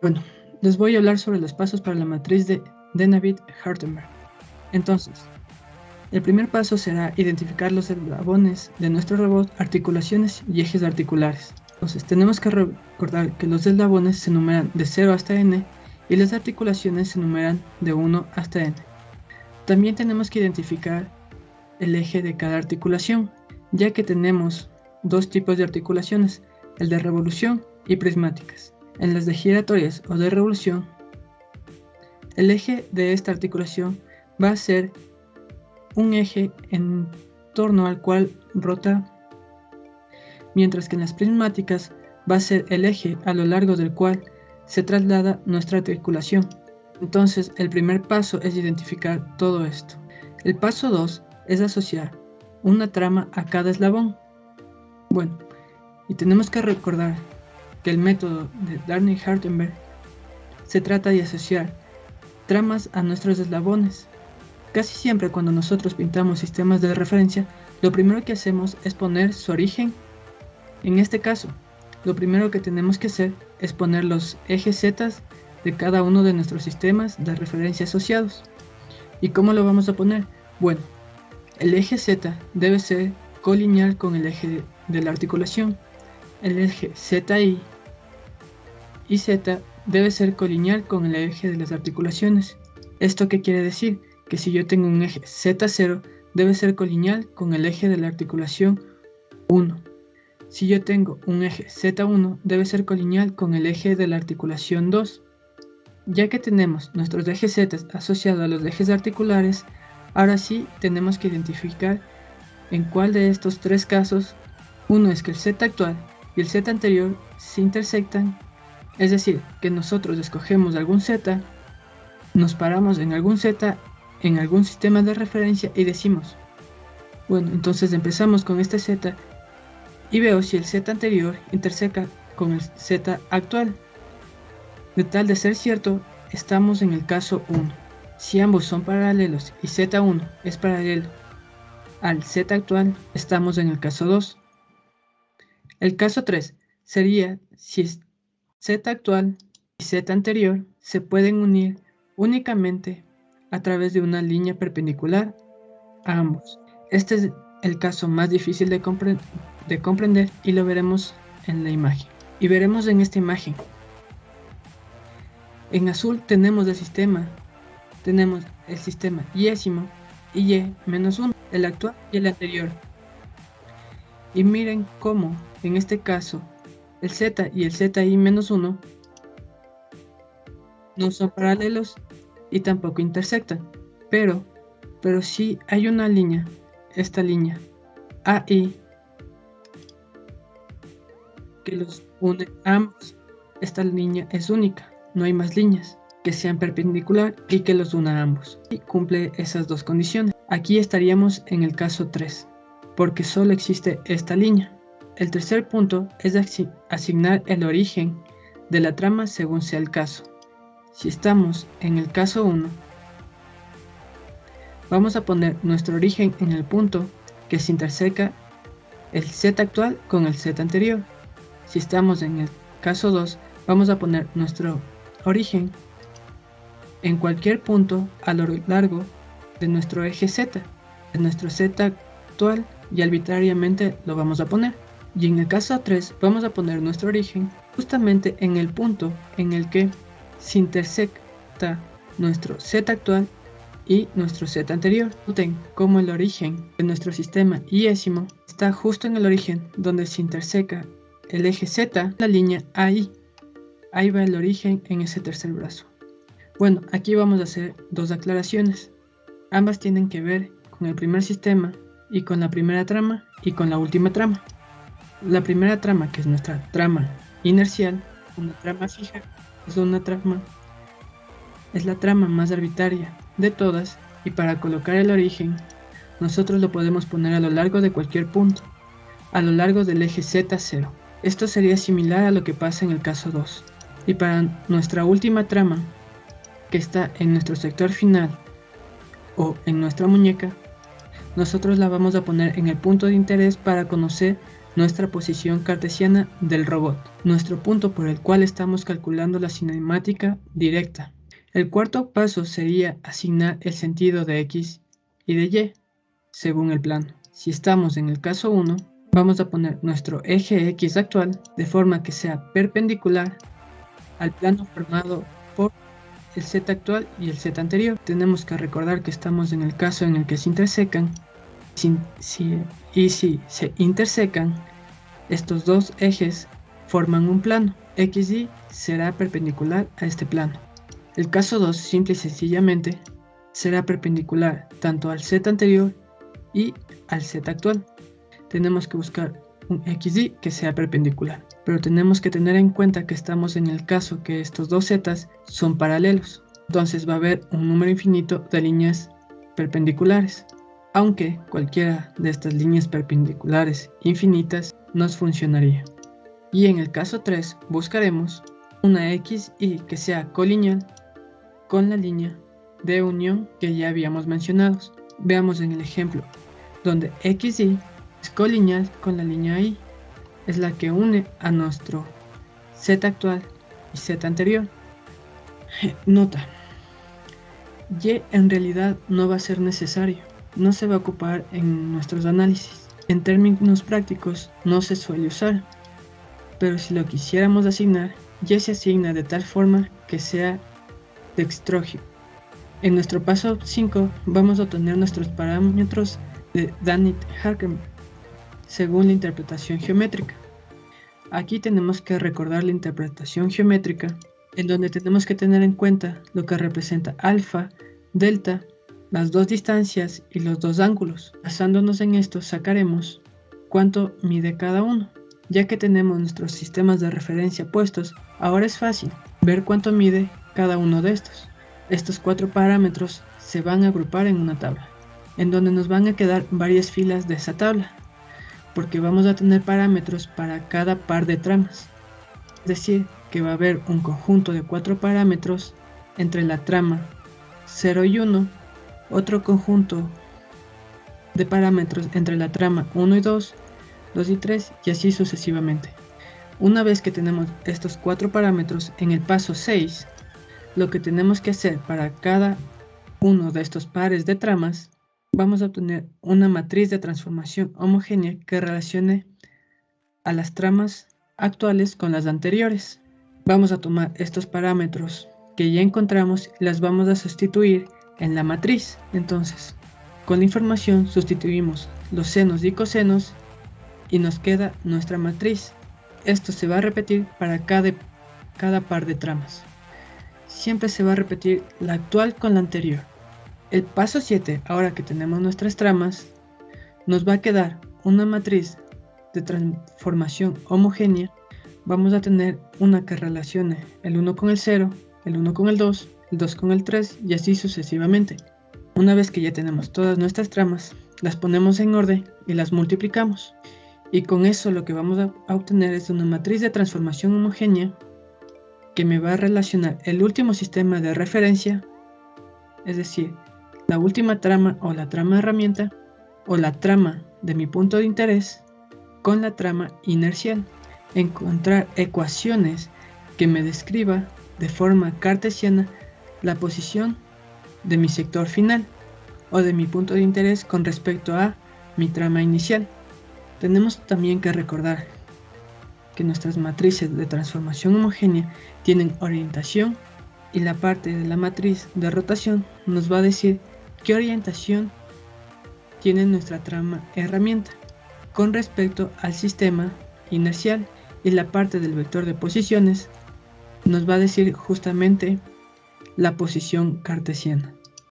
Bueno, les voy a hablar sobre los pasos para la matriz de David-Hartenberg. Entonces, el primer paso será identificar los eslabones de nuestro robot, articulaciones y ejes articulares. Entonces, tenemos que recordar que los eslabones se numeran de 0 hasta n y las articulaciones se numeran de 1 hasta n. También tenemos que identificar el eje de cada articulación, ya que tenemos dos tipos de articulaciones, el de revolución y prismáticas. En las de giratorias o de revolución, el eje de esta articulación va a ser un eje en torno al cual rota, mientras que en las prismáticas va a ser el eje a lo largo del cual se traslada nuestra articulación. Entonces, el primer paso es identificar todo esto. El paso 2 es asociar una trama a cada eslabón. Bueno, y tenemos que recordar que el método de David-Hartenberg se trata de asociar tramas a nuestros eslabones. Casi siempre cuando nosotros pintamos sistemas de referencia, lo primero que hacemos es poner su origen. En este caso, lo primero que tenemos que hacer es poner los ejes Z de cada uno de nuestros sistemas de referencia asociados. ¿Y cómo lo vamos a poner? Bueno, el eje Z debe ser colineal con el eje de la articulación. El eje ZI y Z debe ser colineal con el eje de las articulaciones. ¿Esto qué quiere decir? Que si yo tengo un eje Z0, debe ser colineal con el eje de la articulación 1. Si yo tengo un eje Z1, debe ser colineal con el eje de la articulación 2. Ya que tenemos nuestros ejes Z asociados a los ejes articulares, ahora sí tenemos que identificar en cuál de estos tres casos, uno es que el Z actual y el Z anterior se intersectan, es decir, que nosotros escogemos algún Z, nos paramos en algún Z, en algún sistema de referencia y decimos, bueno, entonces empezamos con este Z y veo si el Z anterior intersecta con el Z actual. De tal de ser cierto, estamos en el caso 1. Si ambos son paralelos y Z1 es paralelo al Z actual, estamos en el caso 2. El caso 3 sería si Z actual y Z anterior se pueden unir únicamente a través de una línea perpendicular a ambos. Este es el caso más difícil de comprender y lo veremos en la imagen. Y veremos en esta imagen. En azul tenemos el sistema Y-ésimo y Y-1, el actual y el anterior. Y miren cómo, en este caso, el Z y el ZI-1 no son paralelos y tampoco intersectan, pero sí hay una línea, esta línea AI, que los une a ambos. Esta línea es única, no hay más líneas que sean perpendicular y que los una a ambos, y cumple esas dos condiciones. Aquí estaríamos en el caso 3, porque solo existe esta línea. El tercer punto es asignar el origen de la trama según sea el caso. Si estamos en el caso 1, vamos a poner nuestro origen en el punto que se interseca el Z actual con el Z anterior. Si estamos en el caso 2, vamos a poner nuestro origen en cualquier punto a lo largo de nuestro eje Z, de nuestro Z actual, y arbitrariamente lo vamos a poner. Y en el caso 3 vamos a poner nuestro origen justamente en el punto en el que se intersecta nuestro Z actual y nuestro Z anterior. Noten cómo el origen de nuestro sistema Y-ésimo está justo en el origen donde se interseca el eje Z, la línea AI. Ahí va el origen en ese tercer brazo. Bueno, aquí vamos a hacer dos aclaraciones. Ambas tienen que ver con el primer sistema y con la primera trama y con la última trama. La primera trama, que es nuestra trama inercial, una trama fija, es la trama más arbitraria de todas, y para colocar el origen, nosotros lo podemos poner a lo largo de cualquier punto, a lo largo del eje Z0. Esto sería similar a lo que pasa en el caso 2. Y para nuestra última trama, que está en nuestro sector final o en nuestra muñeca, nosotros la vamos a poner en el punto de interés para conocer nuestra posición cartesiana del robot, nuestro punto por el cual estamos calculando la cinemática directa. El cuarto paso sería asignar el sentido de X y de Y, según el plano. Si estamos en el caso 1, vamos a poner nuestro eje X actual de forma que sea perpendicular al plano formado por el Z actual y el Z anterior. Tenemos que recordar que estamos en el caso en el que se intersecan. Y si se intersecan, estos dos ejes forman un plano. XY será perpendicular a este plano. El caso 2, simple y sencillamente, será perpendicular tanto al Z anterior y al Z actual. Tenemos que buscar un XY que sea perpendicular, pero tenemos que tener en cuenta que estamos en el caso que estos dos Z's son paralelos. Entonces va a haber un número infinito de líneas perpendiculares, aunque cualquiera de estas líneas perpendiculares infinitas nos funcionaría. Y en el caso 3 buscaremos una XY que sea colineal con la línea de unión que ya habíamos mencionado. Veamos en el ejemplo donde XY es colineal con la línea Y, es la que une a nuestro Z actual y Z anterior. Nota: Y en realidad no va a ser necesario, no se va a ocupar en nuestros análisis. En términos prácticos no se suele usar, pero si lo quisiéramos asignar, Y se asigna de tal forma que sea dextrógico. En nuestro paso 5 vamos a obtener nuestros parámetros de Danit-Harkenberg según la interpretación geométrica. Aquí tenemos que recordar la interpretación geométrica, en donde tenemos que tener en cuenta lo que representa alfa, delta, las dos distancias y los dos ángulos. Basándonos en esto sacaremos cuánto mide cada uno. Ya que tenemos nuestros sistemas de referencia puestos, ahora es fácil ver cuánto mide cada uno de estos. Estos 4 parámetros se van a agrupar en una tabla, en donde nos van a quedar varias filas de esa tabla, porque vamos a tener parámetros para cada par de tramas. Es decir, que va a haber un conjunto de 4 parámetros entre la trama 0 y 1, otro conjunto de parámetros entre la trama 1 y 2, 2 y 3 y así sucesivamente. Una vez que tenemos estos 4 parámetros, en el paso 6, lo que tenemos que hacer para cada uno de estos pares de tramas, vamos a obtener una matriz de transformación homogénea que relacione a las tramas actuales con las anteriores. Vamos a tomar estos parámetros que ya encontramos y las vamos a sustituir en la matriz. Entonces, con la información sustituimos los senos y cosenos y nos queda nuestra matriz. Esto se va a repetir para cada par de tramas. Siempre se va a repetir la actual con la anterior. El paso 7, ahora que tenemos nuestras tramas, nos va a quedar una matriz de transformación homogénea. Vamos a tener una que relacione el 1 con el 0, el 1 con el 2, el 2 con el 3 y así sucesivamente. Una vez que ya tenemos todas nuestras tramas, las ponemos en orden y las multiplicamos. Y con eso lo que vamos a obtener es una matriz de transformación homogénea que me va a relacionar el último sistema de referencia, es decir, la última trama o la trama herramienta o la trama de mi punto de interés con la trama inercial. Encontrar ecuaciones que me describa de forma cartesiana la posición de mi sector final o de mi punto de interés con respecto a mi trama inicial. Tenemos también que recordar que nuestras matrices de transformación homogénea tienen orientación y la parte de la matriz de rotación nos va a decir qué orientación tiene nuestra trama herramienta con respecto al sistema inercial, y la parte del vector de posiciones nos va a decir justamente la posición cartesiana.